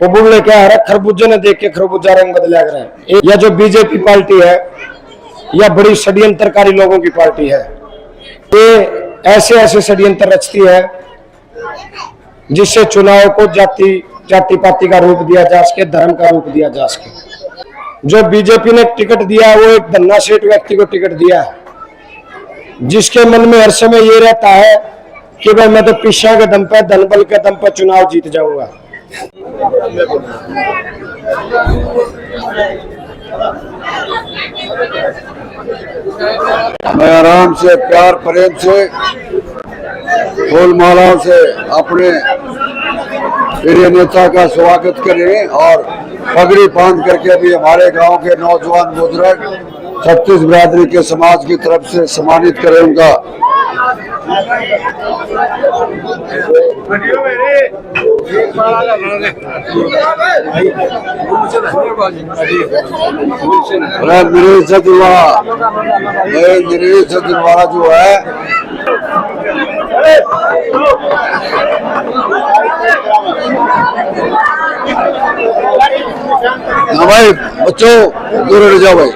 वो बोलने क्या है, खरबूजे ने देख के खरबूजा रंग बदला कर। या जो बीजेपी पार्टी है या बड़ी षड्यंत्रकारी लोगों की पार्टी है, ये ऐसे ऐसे षड्यंत्र रचती है जिससे चुनाव को जाति पाति का रूप दिया जा सके, धर्म का रूप दिया जा सके। जो बीजेपी ने टिकट दिया वो एक धन्ना सेठ व्यक्ति को टिकट दिया है, जिसके मन में हर समय ये रहता है कि भाई मैं तो पिछा के दम पे, धन बल के दम पे चुनाव जीत जाऊंगा। मैं आराम से, प्यार प्रेम से, फूल मालाओं से अपने प्रिय नेता का स्वागत करें और पगड़ी बांध करके भी हमारे गांव के नौजवान बुजुर्ग छत्तीस बिरादरी के समाज की तरफ से सम्मानित करें उनका। नरेश वाला जो है ना भाई, बच्चों दूर रह जाओ भाई।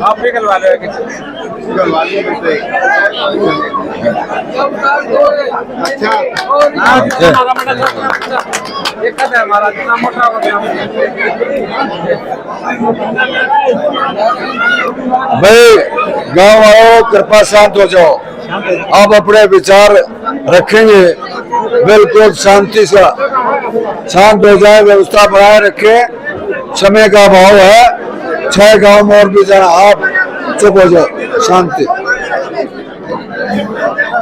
आप भी गलवा लो, गलवा लो। अच्छा हमारा जितना मोटा हो गया भाई। गांव वालों कृपा शांत हो जाओ, आप अपने विचार रखेंगे बिल्कुल शांति से, शांत हो जाए, व्यवस्था बनाए रखे। समय का अभाव है, 6 गांव में और भी जाना, आप चुप हो जाओ, शांति।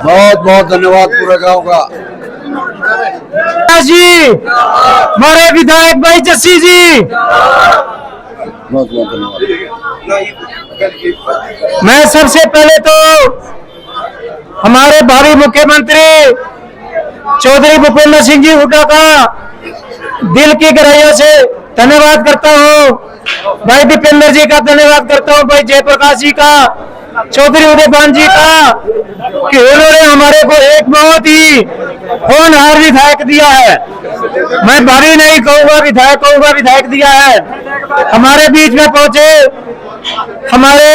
बहुत बहुत धन्यवाद पूरे गांव का जी, हमारे विधायक भाई जस्सी जी, बहुत बहुत धन्यवाद। मैं सबसे पहले तो हमारे भावी मुख्यमंत्री चौधरी भूपेंद्र सिंह जी हुड्डा का दिल की गहराइयों से धन्यवाद करता हूँ। भाई दीपेंद्र जी का धन्यवाद करता हूँ, भाई जयप्रकाश जी का, चौधरी उदयभान जी का, कि उन्होंने हमारे को एक बहुत ही होनहार विधायक दिया है। मैं भारी नहीं कहूँगा, विधायक कहूँगा, विधायक दिया है। हमारे बीच में पहुंचे हमारे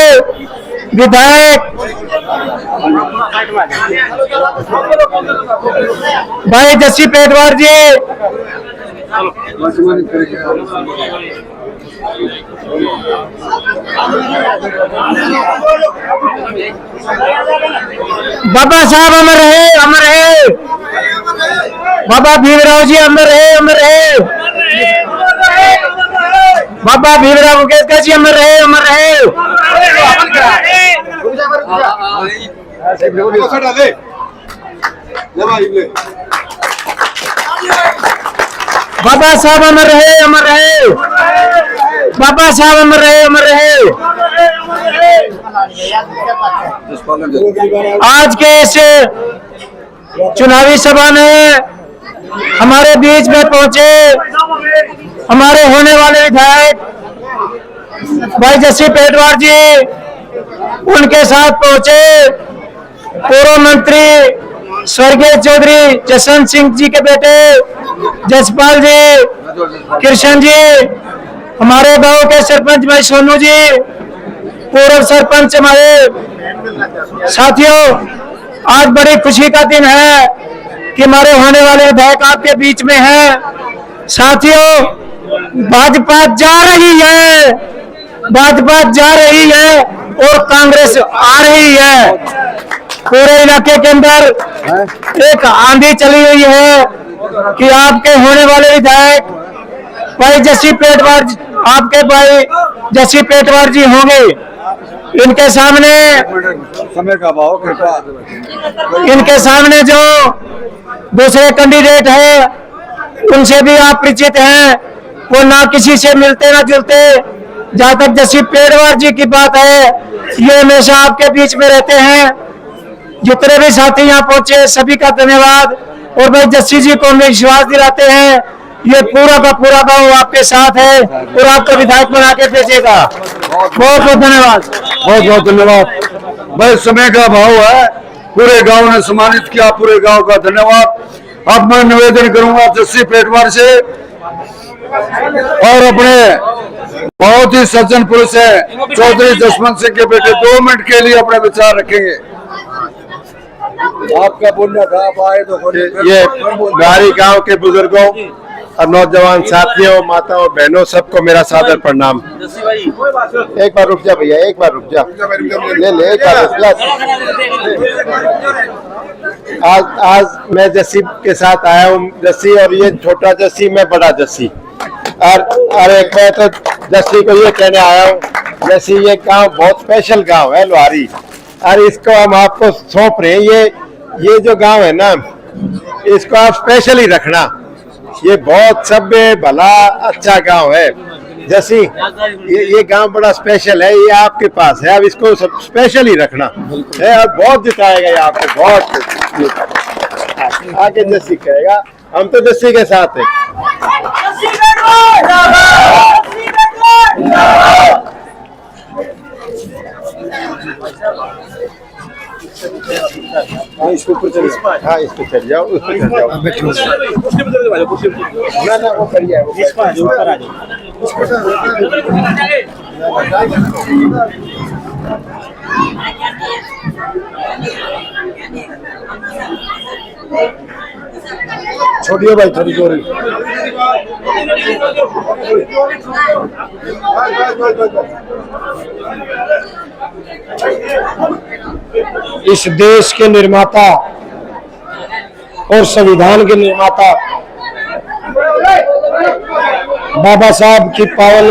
विधायक भाई जस्सी पेटवार जी, बाबा साहब अमर रहे, अमर रहे। बाबा भीमराव जी अमर रहे, अमर रहे। बाबा भीमराव मुकेश जी अमर रहे, अमर रहे। बाबा साहब अमर रहे, अमर रहे। बाबा साहब अमर रहे, अमर रहे। आज के इस चुनावी सभा में हमारे बीच में पहुंचे हमारे होने वाले विधायक भाई जस्सी पेटवार जी, उनके साथ पहुंचे पूर्व मंत्री स्वर्गीय चौधरी जसवंत सिंह जी के बेटे जसपाल जी, कृष्ण जी, हमारे गांव के सरपंच भाई सोनू जी, पूर्व सरपंच हमारे साथियों, आज बड़ी खुशी का दिन है कि हमारे होने वाले विधायक आपके बीच में हैं। साथियों, भाजपा जा रही है, भाजपा जा रही है और कांग्रेस आ रही है। पूरे इलाके के अंदर एक आंधी चली हुई है कि आपके होने वाले विधायक भाई जस्सी पेटवार आपके भाई जस्सी पेटवार जी होंगे, इनके सामने समय का भाव कृपा। इनके सामने जो दूसरे कैंडिडेट है उनसे भी आप परिचित हैं, वो ना किसी से मिलते ना जुलते। जहाँ तक जस्सी पेटवार जी की बात है, ये हमेशा आपके बीच में रहते हैं। जितने भी साथी यहाँ पहुंचे सभी का धन्यवाद। और भाई जस्सी जी को हमें विश्वास दिलाते हैं, ये पूरा का पूरा गांव आपके साथ है और आपको विधायक बना के भेजेगा। बहुत बहुत धन्यवाद। बहुत बहुत धन्यवाद भाई। समय का भाव है, पूरे गांव ने सम्मानित किया, पूरे गांव का धन्यवाद। अब मैं निवेदन करूंगा जस्सी पेटवार से और अपने बहुत ही सज्जन पुरुष है चौधरी जसवंत सिंह के बेटे 2 मिनट के लिए अपने विचार रखेंगे। आपका बोलना था, आप आए तो ये गारी गांव के बुजुर्गों और नौजवान साथियों, माताओं, बहनों, सबको मेरा सादर प्रणाम। एक बार रुक जा भैया, एक बार रुक जा, ले एक बार रुक जा। आज मैं जस्सी के साथ आया हूँ। जस्सी और ये छोटा जस्सी, मैं बड़ा जस्सी। और एक मैं तो जस्सी को ये कहने आया हूँ, जस्सी ये गांव बहुत स्पेशल गांव है लोहारी, और इसको हम आपको सौंप रहे हैं। ये जो गांव है ना, इसको आप स्पेशल ही रखना। ये बहुत सभ्य भला अच्छा गांव है जैसी, ये गांव बड़ा स्पेशल है, ये आपके पास है, अब इसको सब स्पेशल ही रखना है। और बहुत जिताएगा ये आपको, बहुत आगे जस्सी कहेगा। हम तो जस्सी के साथ है। इसके ऊपर चल, हाँ इस पे चढ़ जाओ, उस पे चढ़ जाओ। ना ना वो बढ़िया है, वो ऊपर आ जाओ। छोड़िए भाई, थोड़ी जोरी। इस देश के निर्माता और संविधान के निर्माता बाबा साहब की पावन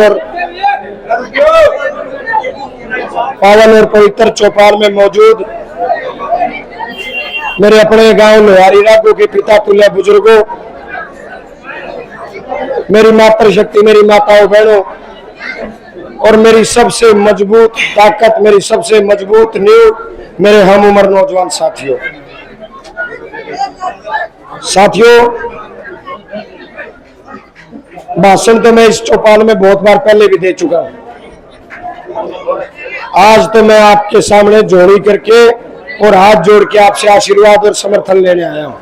और पवित्र चौपाल में मौजूद मेरे अपने गांव लोहारी राघो के पिता तुल्य बुजुर्गों, मेरी मातृशक्ति, मेरी माताओं बहनों और मेरी सबसे मजबूत ताकत, मेरी सबसे मजबूत नींव, मेरे हम उम्र नौजवान साथियों, भाषण तो मैं इस चौपाल में बहुत बार पहले भी दे चुका हूं। आज तो मैं आपके सामने जोड़ी करके और हाथ जोड़ के आपसे आशीर्वाद और समर्थन लेने आया हूं।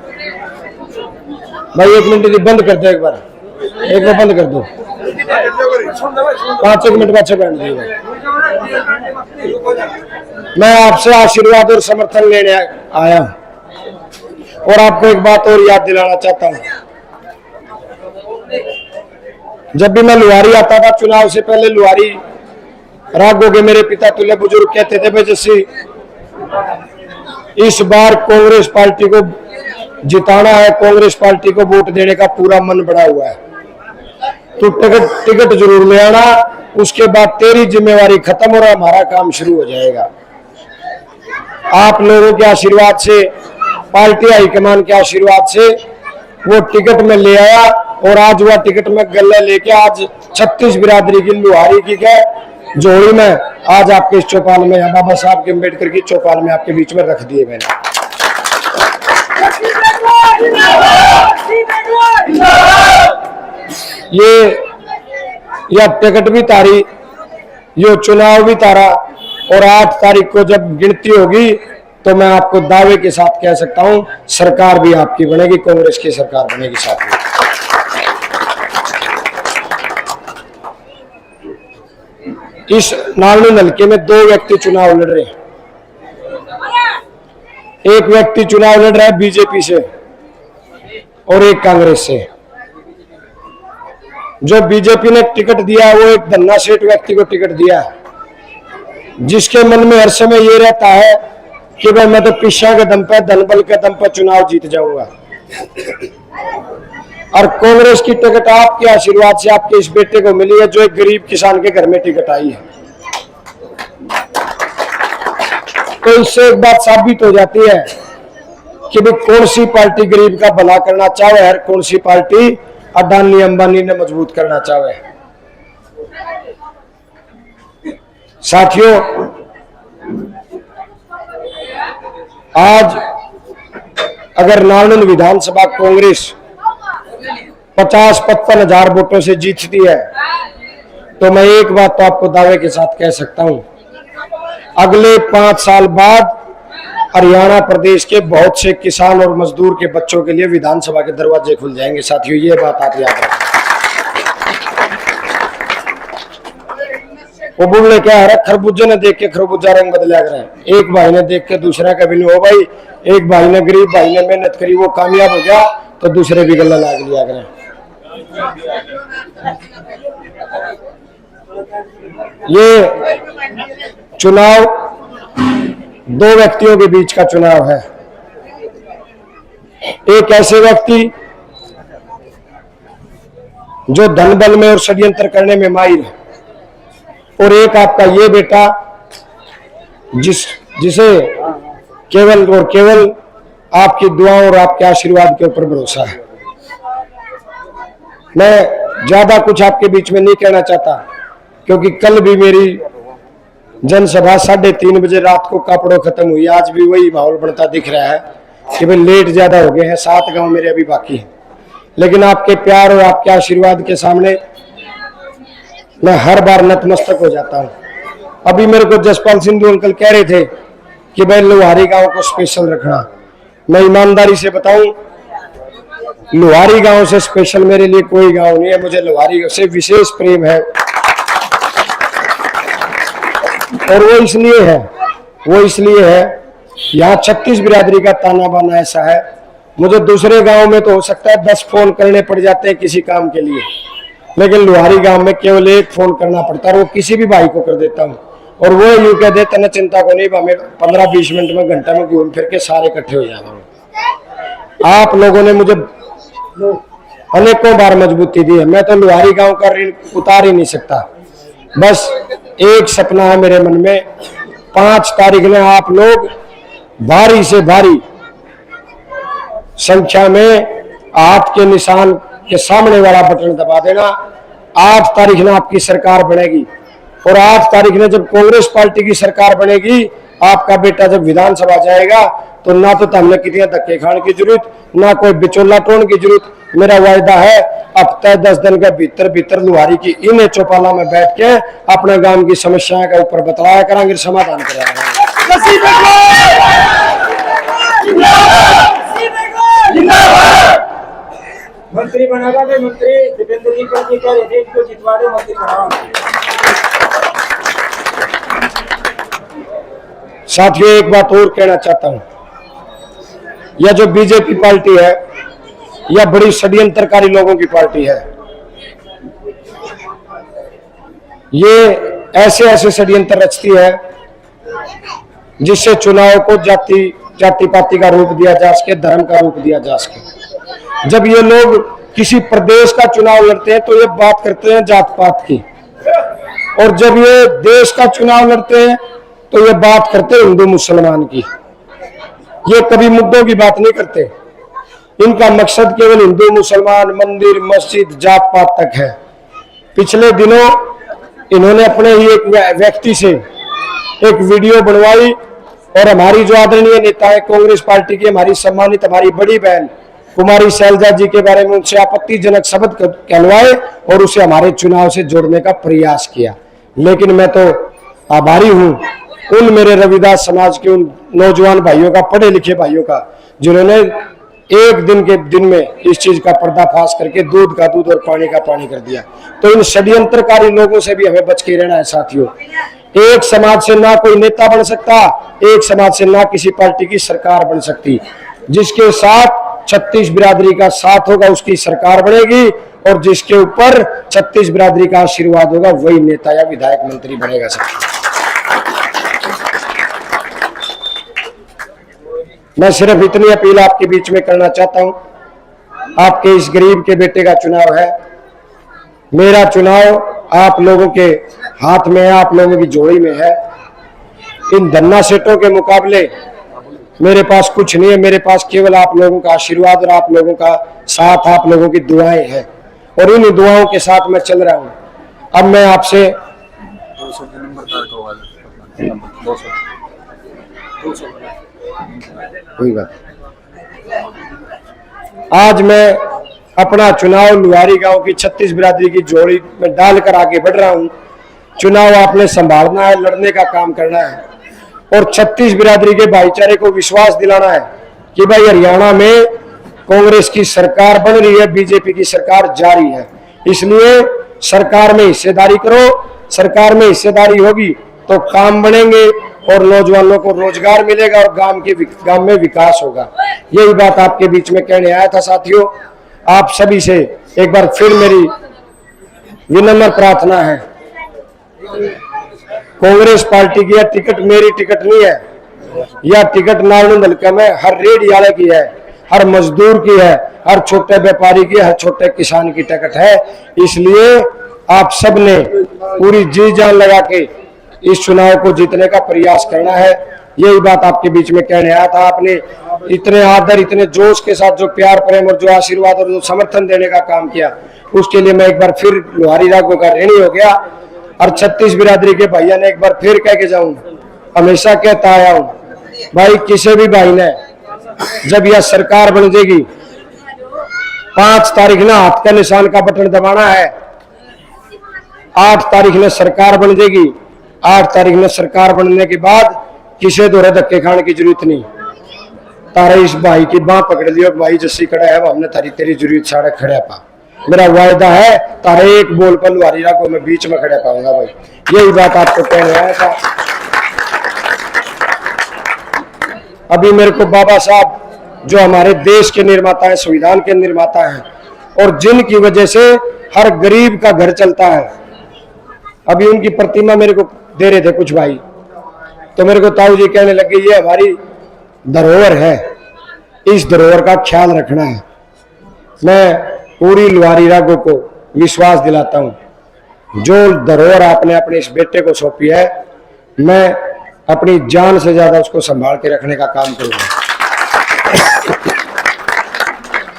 भाई 1 मिनट बंद कर दो, एक बार बंद कर दो, 5 मिनट का बैठ दिएगा। मैं आपसे आशीर्वाद और समर्थन लेने आया हूं। और आपको एक बात और याद दिलाना चाहता हूं, जब भी मैं लुहारी आता था चुनाव से पहले, लुहारी राघो के मेरे पिता तुल्य बुजुर्ग कहते थे भाई जैसे इस बार कांग्रेस पार्टी को जिताना है, कांग्रेस पार्टी को वोट देने का पूरा मन बढ़ा हुआ है, तो टिकट जरूर ले आना, उसके बाद तेरी जिम्मेवारी खत्म और हमारा काम शुरू हो जाएगा। आप लोगों के आशीर्वाद से, पार्टी हाईकमान के आशीर्वाद से वो टिकट में ले आया और आज वह टिकट में गले लेके आज 36 बिरादरी की लुहारी की गए जोड़ी में आज आपके इस चौपाल में, बाबा साहब के अम्बेडकर की चौपाल में आपके बीच में रख दिए मैंने। यह टिकट भी तारी, ये चुनाव भी तारा, और 8 तारीख को जब गिनती होगी तो मैं आपको दावे के साथ कह सकता हूं सरकार भी आपकी बनेगी, कांग्रेस की सरकार बनेगी साथ में। इस नालनी हल्के में 2 व्यक्ति चुनाव लड़ रहे हैं। एक व्यक्ति चुनाव लड़ रहा है बीजेपी से और एक कांग्रेस से। जो बीजेपी ने टिकट दिया वो एक धन्ना सेठ व्यक्ति को टिकट दिया, जिसके मन में हर समय ये रहता है कि भाई मैं तो पिछा के दम पे, धन बल के दम पर चुनाव जीत जाऊंगा। और कांग्रेस की टिकट आपके आशीर्वाद से आपके इस बेटे को मिली है, जो एक गरीब किसान के घर में टिकट आई है। तो इससे एक बात साबित हो जाती है कि भाई कौन सी पार्टी गरीब का भला करना चाहे और कौन सी पार्टी अडानी अंबानी ने मजबूत करना चाहे। साथियों, आज अगर नालंदा विधानसभा कांग्रेस 50-55 हजार वोटों से जीतती है, तो मैं एक बात तो आपको दावे के साथ कह सकता हूं, अगले 5 साल बाद हरियाणा प्रदेश के बहुत से किसान और मजदूर के बच्चों के लिए विधानसभा के दरवाजे खुल जाएंगे। साथियों, ये बात आप याद रखें। वो बोले क्या है, खरबूजे ने देख के खरबूजा रंग बदला कर है, एक भाई ने देख के दूसरा कभी नहीं हो भाई। एक भाई ने, गरीब भाई ने मेहनत करी, वो कामयाब हो गया तो दूसरे भी गला लाग लिया करें। ये चुनाव दो व्यक्तियों के बीच का चुनाव है। एक ऐसे व्यक्ति जो धन बल में और षड्यंत्र करने में माहिर है, और एक आपका ये बेटा जिसे केवल और केवल आपकी दुआओं और आपके आशीर्वाद के ऊपर भरोसा है। मैं ज्यादा कुछ आपके बीच में नहीं कहना चाहता, क्योंकि कल भी मेरी जनसभा 3:30 बजे रात को कापड़ों खत्म हुई। आज भी वही माहौल बनता दिख रहा है कि भाई लेट ज्यादा हो गए हैं, 7 गांव मेरे अभी बाकी हैं। लेकिन आपके प्यार और आपके आशीर्वाद के सामने मैं हर बार नतमस्तक हो जाता हूं। अभी मेरे को जसपाल सिंधु अंकल कह रहे थे कि भाई लोहारी गांव को स्पेशल रखना। मैं ईमानदारी से बताऊं, लोहारी गांव से स्पेशल मेरे लिए कोई गांव नहीं है। मुझे लोहारी से विशेष प्रेम है, और वो इसलिए है यहाँ 36 बिरादरी का ताना बाना ऐसा है। मुझे दूसरे गांव में तो हो सकता है 10 फोन करने पड़ जाते हैं किसी काम के लिए, लेकिन लोहारी गांव में केवल 1 फोन करना पड़ता है, और वो किसी भी भाई को कर देता हूँ। और वो यूं कह देते न चिंता को नहीं, 15-20 मिनट में, घंटा में घूम फिर के सारे इकट्ठे हो जाता। आप लोगों ने मुझे अनेकों बार मजबूती दी है। मैं तो लोहारी गांव का ऋण उतार ही नहीं सकता। बस एक सपना है मेरे मन में, 5 तारीख में आप लोग भारी से भारी संख्या में हाथ के निशान के सामने वाला बटन दबा देना। 8 तारीख में आपकी सरकार बनेगी, और 8 तारीख में जब कांग्रेस पार्टी की सरकार बनेगी, आपका बेटा जब विधानसभा जाएगा, तो ना तो हमने कितने धक्के खाने की जरूरत, ना कोई बिचौला टोन की जरूरत। मेरा वायदा है, हफ्ते 10 दिन के भीतर लोहारी की इन चौपाला में बैठ के अपने गांव की समस्याओं के ऊपर बतलाया करेंगे, समाधान कराएंगे। मंत्री बनागा के मंत्री दीपेंद्र जी कह रहे थे इनको जितवा दो, मंत्री बनाओ। साथियों, एक बात और कहना चाहता हूं, यह जो बीजेपी पार्टी है, यह बड़ी षड्यंत्रकारी लोगों की पार्टी है। ये ऐसे षड्यंत्र रचती है जिससे चुनाव को जाति पाति का रूप दिया जा सके, धर्म का रूप दिया जा सके। जब ये लोग किसी प्रदेश का चुनाव लड़ते हैं तो ये बात करते हैं जात पात की, और जब ये देश का चुनाव लड़ते हैं तो ये बात करते हैं हिंदू मुसलमान की। ये कभी मुद्दों की बात नहीं करते। इनका मकसद केवल हिंदू मुसलमान, मंदिर मस्जिद जात पात तक है। पिछले दिनों इन्होंने अपने ही एक व्यक्ति से एक वीडियो बनवाई, और हमारी जो आदरणीय नेता है कांग्रेस पार्टी की, हमारी सम्मानित हमारी बड़ी बहन कुमारी शैलजा जी के बारे में उनसे आपत्तिजनक शब्द कहलवाए और उसे हमारे चुनाव से जोड़ने का प्रयास किया। लेकिन मैं तो आभारी हूं उन मेरे रविदास समाज के उन नौजवान भाइयों का, पढ़े लिखे भाइयों का, जिन्होंने एक दिन के दिन में इस चीज का पर्दाफाश करके दूध का दूध और पानी का पानी कर दिया। तो इन षड्यंत्रकारी लोगों से भी हमें बच के रहना है साथियों। एक समाज से ना कोई नेता बन सकता, एक समाज से ना किसी पार्टी की सरकार बन सकती। जिसके साथ 36 बिरादरी का साथ होगा उसकी सरकार बनेगी, और जिसके ऊपर 36 बिरादरी का आशीर्वाद होगा वही नेता या विधायक मंत्री बनेगा। मैं सिर्फ इतनी अपील आपके बीच में करना चाहता हूं आपके इस गरीब के बेटे का चुनाव है। मेरा चुनाव आप लोगों के हाथ में है, आप लोगों की झोली में है। इन धन्ना सेठों के मुकाबले मेरे पास कुछ नहीं है। मेरे पास केवल आप लोगों का आशीर्वाद और आप लोगों का साथ, आप लोगों की दुआएं हैं, और इन दुआओं के साथ मैं चल रहा हूं। अब मैं आपसे कोई बात, आज मैं अपना चुनाव लुहारी गांव की 36 बिरादरी की जोड़ी में डालकर आगे बढ़ रहा हूं। चुनाव आपने संभालना है, लड़ने का काम करना है, और 36 बिरादरी के भाईचारे को विश्वास दिलाना है कि भाई हरियाणा में कांग्रेस की सरकार बन रही है, बीजेपी की सरकार जारी है। इसलिए सरकार में हिस्सेदारी करो। सरकार में हिस्सेदारी होगी तो काम बनेंगे और नौजवानों को रोजगार मिलेगा और गांव में विकास होगा। यही बात आपके बीच में कहने आया था साथियों। आप सभी से एक बार फिर मेरी विनम्र प्रार्थना है, कांग्रेस पार्टी की यह टिकट मेरी टिकट नहीं है। यह टिकट नारायण हल्के में हर रेडी वाले की है, हर मजदूर की है, हर छोटे व्यापारी की, हर छोटे किसान की टिकट है। इसलिए आप सब ने पूरी जी जान लगा के इस चुनाव को जीतने का प्रयास करना है। यही बात आपके बीच में कहने आया था। आपने इतने आदर, इतने जोश के साथ जो प्यार, प्रेम और जो आशीर्वाद और जो समर्थन देने का काम किया, उसके लिए मैं एक बार फिर लुहारी रागों का ऋणी हो गया। और 36 बिरादरी के भैया ने एक बार फिर कह के जाऊं, हमेशा कहता आया हूं, भाई किसी भी भाई ने जब यह सरकार बन जाएगी, 5 तारीख ना हाथ का निशान का बटन दबाना है। 8 तारीख में सरकार बन जाएगी। 8 तारीख में सरकार बनने के बाद किसी दौरे धक्के खाने की जरूरत नहीं। तारे इस भाई की बाह पकड़ लियो, भाई जस्सी खड़ा है, हमने तारी तेरी जरूरत साढ़े खड़ा पा। मेरा वायदा है, तारे एक बोल पर लुहारी रागों में बीच में खड़ा पाऊंगा भाई। यही बात आपको कहने आया था। अभी मेरे को बाबा साहब जो हमारे देश के निर्माता है, संविधान के निर्माता है, और जिनकी वजह से हर गरीब का घर चलता है, अभी उनकी प्रतिमा मेरे को दे रहे थे कुछ भाई, तो मेरे को ताऊ जी कहने लगे ये हमारी धरोहर है, इस धरोहर का ख्याल रखना है। मैं पूरी लुहारी रागों को विश्वास दिलाता हूं, जो धरोहर आपने अपने इस बेटे को सौंपी है, मैं अपनी जान से ज्यादा उसको संभाल के रखने का काम करूंगा।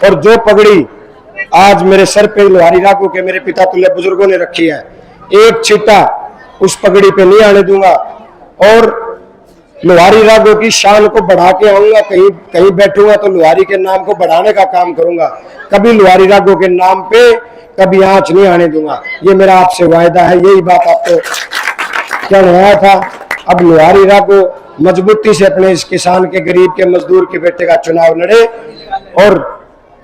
और जो पगड़ी आज मेरे सर पे लुहारी रागों के मेरे पिता तुल्य बुजुर्गों ने रखी है, एक छींटा उस पगड़ी पे नहीं आने दूंगा, और लुहारी रागों की शान को बढ़ा के आऊंगा। कहीं कहीं बैठूंगा तो लुहारी के नाम को बढ़ाने का काम करूंगा। कभी लुहारी रागों के नाम पे कभी आंच नहीं आने दूंगा। ये मेरा आपसे वायदा है। यही बात आपको क्या आया था। अब लुहारी रागों मजबूती से अपने इस किसान के, गरीब के, मजदूर के बेटे का चुनाव लड़े और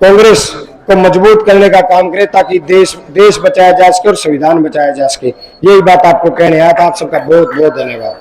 कांग्रेस को मजबूत करने का काम करे, ताकि देश बचाया जा सके और संविधान बचाया जा सके। यही बात आपको कहने आया था। आप सबका बहुत बहुत धन्यवाद।